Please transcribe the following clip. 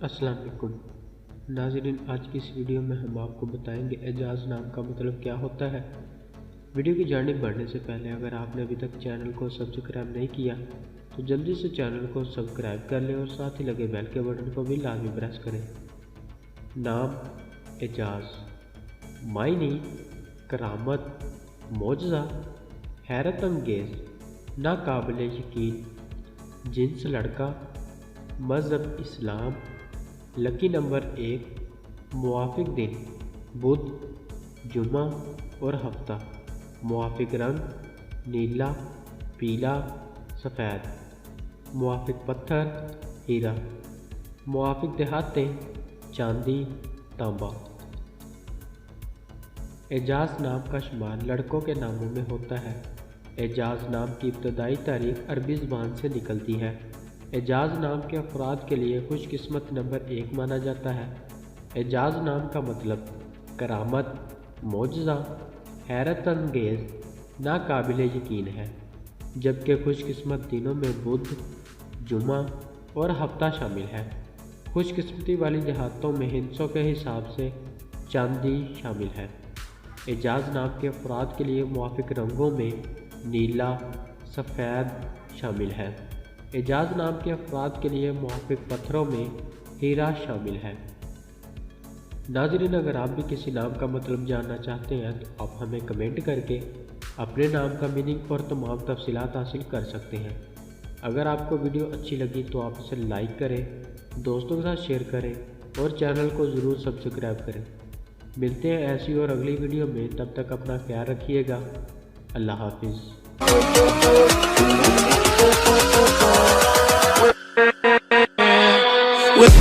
अस्सलाम वालेकुम नाज़रीन, आज की इस वीडियो में हम आपको बताएंगे एजाज़ नाम का मतलब क्या होता है। वीडियो की जानिब बढ़ने से पहले अगर आपने अभी तक चैनल को सब्सक्राइब नहीं किया तो जल्दी से चैनल को सब्सक्राइब कर लें और साथ ही लगे बेल के बटन को भी लाजमी प्रेस करें। नाम एजाज़, मायने करामत, मौजज़ा, हैरत अंगेज़, नाकाबिल यकीन, जिन्स लड़का, मज़हब इस्लाम, लकी नंबर 1, मुवाफिक दिन बुध, जुमा और हफ्ता, मुवाफिक रंग नीला, पीला, सफ़ेद, मुवाफिक पत्थर हीरा, मुवाफिक देहातें चांदी, तांबा। एजाज़ नाम का शुमार लड़कों के नामों में होता है। एजाज़ नाम की इब्तदाई तारीख अरबी ज़बान से निकलती है। एजाज़ नाम के अफराद के लिए खुशकिस्मत नंबर 1 माना जाता है। एजाज़ नाम का मतलब करामत, मौजज़ा, हैरत अंगेज़, नाकाबिल यकीन है, जबकि खुशकिस्मत दिनों में बुध, जुमा और हफ्ता शामिल है। खुशकिस्मती वाली देहातों में हिंसों के हिसाब से चांदी शामिल है। एजाज़ नाम के अफराद के लिए मुवाफिक रंगों में नीला, सफ़ेद शामिल है। एजाज़ नाम के अफराद के लिए मुवाफिक पत्थरों में हीरा शामिल है। नाज़रीन, अगर आप भी किसी नाम का मतलब जानना चाहते हैं तो आप हमें कमेंट करके अपने नाम का मीनिंग और तमाम तफसीलात हासिल कर सकते हैं। अगर आपको वीडियो अच्छी लगी तो आप इसे लाइक करें, दोस्तों के साथ शेयर करें और चैनल को ज़रूर सब्सक्राइब करें। मिलते हैं ऐसी और अगली वीडियो में, तब तक अपना ख्याल रखिएगा। अल्लाह हाफिज़। With